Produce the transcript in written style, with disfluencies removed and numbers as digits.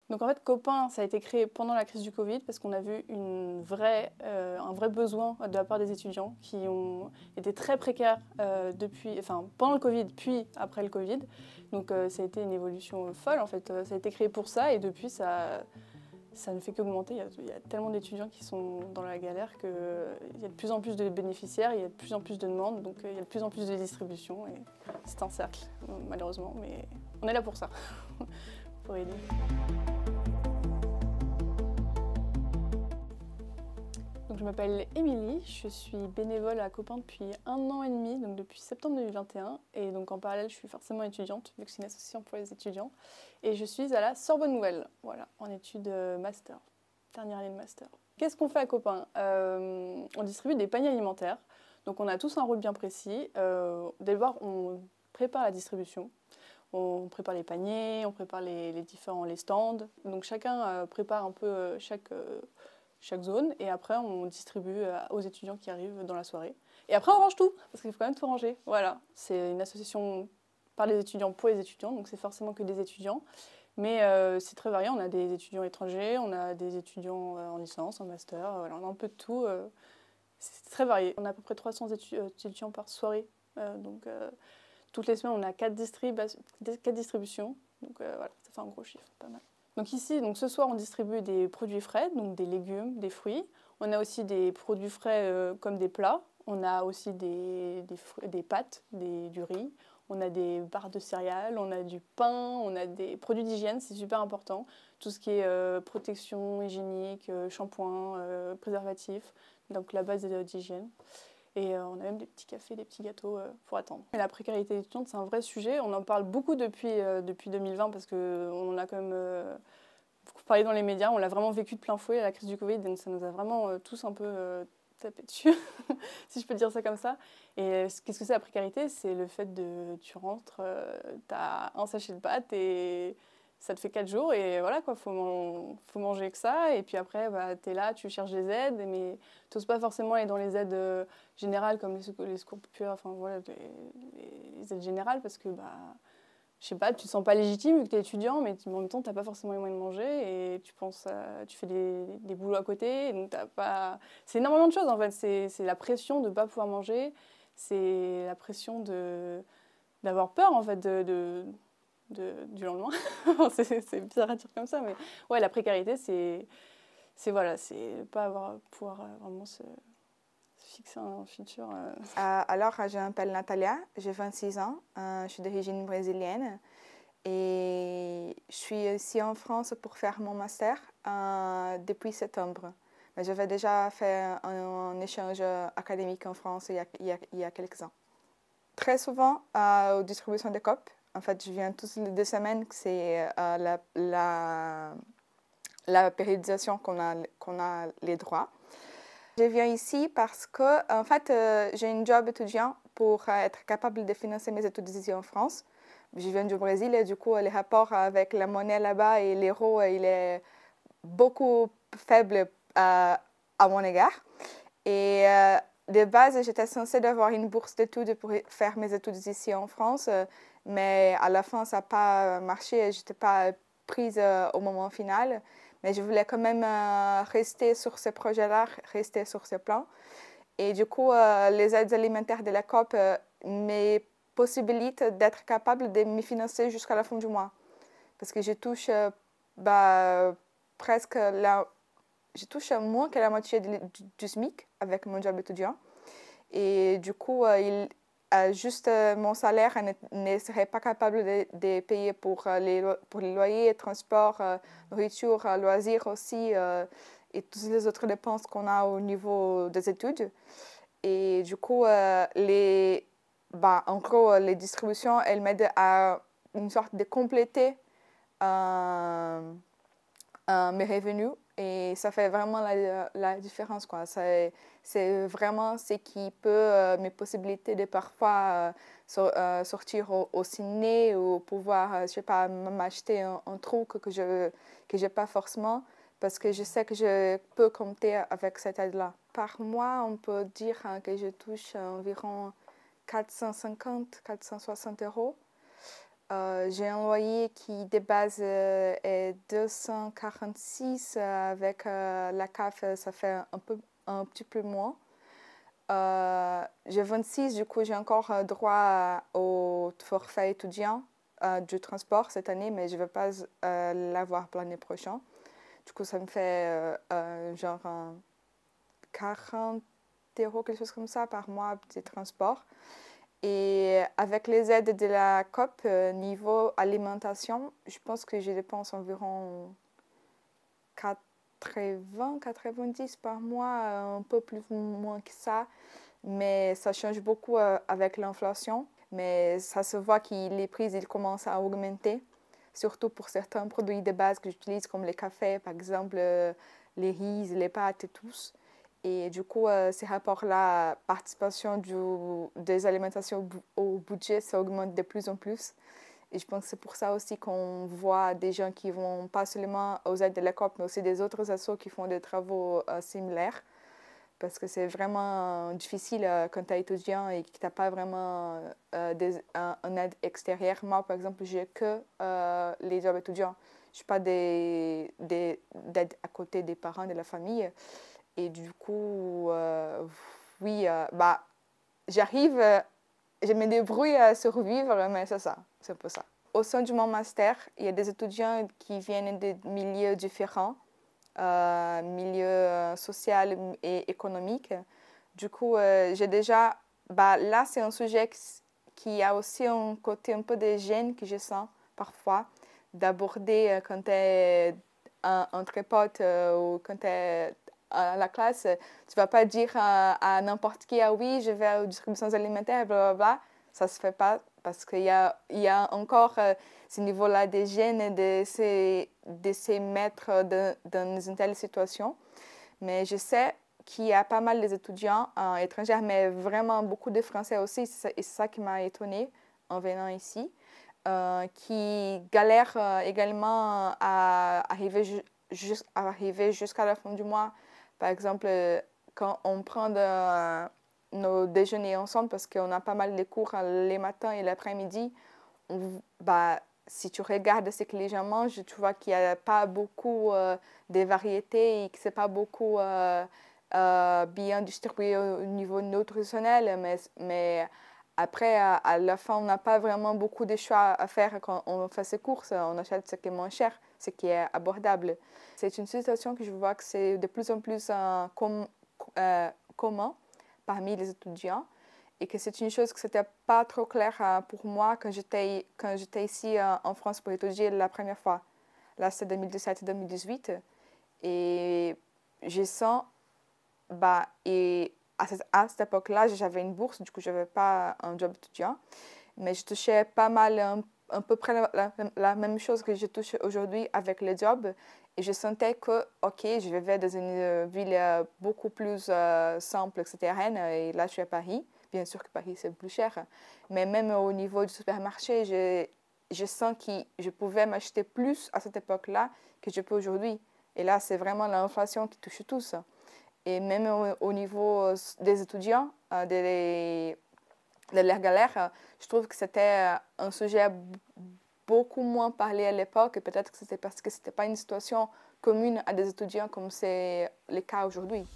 Donc en fait, Copain, ça a été créé pendant la crise du Covid parce qu'on a vu un vrai besoin de la part des étudiants qui ont été très précaires pendant le Covid, puis après le Covid. Donc ça a été une évolution folle en fait. Ça a été créé pour ça et depuis ça ne fait qu'augmenter. Il y a tellement d'étudiants qui sont dans la galère qu'il y a de plus en plus de bénéficiaires, il y a de plus en plus de demandes, donc il y a de plus en plus de distribution et c'est un cercle malheureusement, mais on est là pour ça, pour aider. Donc, je m'appelle Émilie, je suis bénévole à Copain depuis 1 an et demi, donc depuis septembre 2021. Et donc en parallèle, je suis forcément étudiante, vu que c'est une association pour les étudiants. Et je suis à la Sorbonne Nouvelle, voilà, en études master, dernière année de master. Qu'est-ce qu'on fait à Copain? On distribue des paniers alimentaires. Donc on a tous un rôle bien précis. Dès le soir, on prépare la distribution. On prépare les paniers, on prépare les stands. Donc chacun prépare un peu chaque zone et après on distribue aux étudiants qui arrivent dans la soirée. Et après on range tout, parce qu'il faut quand même tout ranger. Voilà, c'est une association par les étudiants pour les étudiants, donc c'est forcément que des étudiants. Mais c'est très varié, on a des étudiants étrangers, on a des étudiants en licence, en master, voilà, on a un peu de tout. C'est très varié. On a à peu près 300 étudiants par soirée, donc toutes les semaines on a 4 distributions, donc voilà, ça fait un gros chiffre, pas mal. Donc ici, donc ce soir, on distribue des produits frais, donc des légumes, des fruits. On a aussi des produits frais comme des plats. On a aussi des pâtes, du riz. On a des barres de céréales, on a du pain, on a des produits d'hygiène, c'est super important. Tout ce qui est protection hygiénique, shampoing, préservatif, donc la base d'hygiène. Et on a même des petits cafés, des petits gâteaux pour attendre. Et la précarité étudiante, c'est un vrai sujet. On en parle beaucoup depuis 2020 parce qu'on a quand même beaucoup parlé dans les médias. On l'a vraiment vécu de plein fouet, la crise du Covid. Donc ça nous a vraiment tous un peu tapé dessus, si je peux dire ça comme ça. Et qu'est-ce que c'est la précarité? C'est le fait de... Tu rentres, t'as un sachet de pâtes et... Ça te fait 4 jours et voilà quoi, faut manger que ça. Et puis après, bah, t'es là, tu cherches des aides, mais t'oses pas forcément aller dans les aides générales comme les secours populaires, enfin voilà, les aides générales parce que bah, je sais pas, tu te sens pas légitime vu que t'es étudiant, mais en même temps t'as pas forcément les moyens de manger et tu fais des boulots à côté, et donc t'as pas. C'est énormément de choses en fait. C'est la pression de pas pouvoir manger, c'est la pression d'avoir peur en fait du lendemain. C'est bizarre à dire comme ça, mais ouais, la précarité, voilà, c'est pas pouvoir vraiment se fixer un futur. Alors, je m'appelle Natalia, j'ai 26 ans, je suis d'origine brésilienne et je suis ici en France pour faire mon master depuis septembre. Mais j'avais déjà fait un échange académique en France il y a quelques ans. Très souvent, aux distributions de COP, en fait, je viens toutes les 2 semaines, c'est la périodisation qu'on a les droits. Je viens ici parce que, en fait, j'ai un job étudiant pour être capable de financer mes études ici en France. Je viens du Brésil et du coup, les rapports avec la monnaie là-bas et l'euro, il est beaucoup faible à mon égard. Et de base, j'étais censée avoir une bourse d'études pour faire mes études ici en France, mais à la fin, ça n'a pas marché et je n'étais pas prise au moment final. Mais je voulais quand même rester sur ce projet-là, rester sur ce plan. Et du coup, les aides alimentaires de la COP me possibilitent d'être capable de me financer jusqu'à la fin du mois. Parce que je touche presque je touche moins que la moitié du SMIC avec mon job étudiant. Et du coup, juste mon salaire ne serait pas capable de payer pour les loyers, transports, nourriture, loisirs aussi, et toutes les autres dépenses qu'on a au niveau des études. Et du coup, en gros, les distributions, elles m'aident à une sorte de compléter mes revenus. Et ça fait vraiment la différence, quoi. C'est vraiment ce qui peut mes possibilités de parfois sortir au ciné ou pouvoir, je sais pas, m'acheter un truc que je n'ai pas forcément parce que je sais que je peux compter avec cette aide-là. Par mois, on peut dire que je touche environ 450, 460 euros. J'ai un loyer qui de base est 246 avec la CAF, ça fait un petit peu moins. J'ai 26, du coup j'ai encore droit au forfait étudiant du transport cette année, mais je ne vais pas l'avoir pour l'année prochaine. Du coup ça me fait genre 40 euros, quelque chose comme ça par mois de transport. Et avec les aides de la COP, niveau alimentation, je pense que je dépense environ 80, 90 par mois, un peu plus ou moins que ça. Mais ça change beaucoup avec l'inflation. Mais ça se voit que les prix ils commencent à augmenter, surtout pour certains produits de base que j'utilise, comme les cafés, par exemple, les riz, les pâtes et tout. Et du coup, ces rapports-là, participation des alimentations au budget, ça augmente de plus en plus. Et je pense que c'est pour ça aussi qu'on voit des gens qui vont pas seulement aux aides de la COP, mais aussi des autres assos qui font des travaux similaires. Parce que c'est vraiment difficile quand tu es étudiant et que tu n'as pas vraiment une aide extérieure. Moi, par exemple, j'ai que les jobs étudiants. Je n'ai pas d'aide à côté des parents, de la famille. Et du coup, oui, j'arrive, je me débrouille à survivre, mais c'est ça, c'est un peu ça. Au sein de mon master, il y a des étudiants qui viennent de milieux différents, milieux social et économique. Du coup, j'ai déjà, là, c'est un sujet qui a aussi un côté un peu de gêne que je sens parfois, d'aborder quand tu es entre potes ou quand tu es à la classe, tu vas pas dire à n'importe qui, ah oui, je vais aux distributions alimentaires, blablabla. Ça se fait pas parce qu'il y a encore ce niveau-là de gêne de se mettre dans une telle situation. Mais je sais qu'il y a pas mal d'étudiants étrangers, mais vraiment beaucoup de Français aussi, et c'est ça qui m'a étonnée en venant ici, qui galèrent également à arriver jusqu'à la fin du mois. Par exemple, quand on prend nos déjeuners ensemble, parce qu'on a pas mal de cours les matins et l'après-midi, si tu regardes ce que les gens mangent, tu vois qu'il n'y a pas beaucoup de variétés et que ce n'est pas beaucoup bien distribué au niveau nutritionnel. Mais après, à la fin, on n'a pas vraiment beaucoup de choix à faire quand on fait ses courses. On achète ce qui est moins cher, ce qui est abordable. C'est une situation que je vois que c'est de plus en plus commun parmi les étudiants et que c'est une chose que ce n'était pas trop clair pour moi quand j'étais ici en France pour étudier la première fois. Là, c'est 2017-2018. Et je sens, et à cette époque-là, j'avais une bourse, du coup, je n'avais pas un job étudiant, mais je touchais pas mal, à peu près la même chose que je touche aujourd'hui avec le job. Et je sentais que, OK, je vivais dans une ville beaucoup plus simple que c'était Rennes, et là, je suis à Paris. Bien sûr que Paris, c'est plus cher. Mais même au niveau du supermarché, je sens que je pouvais m'acheter plus à cette époque-là que je peux aujourd'hui. Et là, c'est vraiment l'inflation qui touche tous. Et même au niveau des étudiants, de leur galère, je trouve que c'était un sujet beaucoup moins parlé à l'époque. Et peut-être que c'était parce que ce n'était pas une situation commune à des étudiants comme c'est le cas aujourd'hui.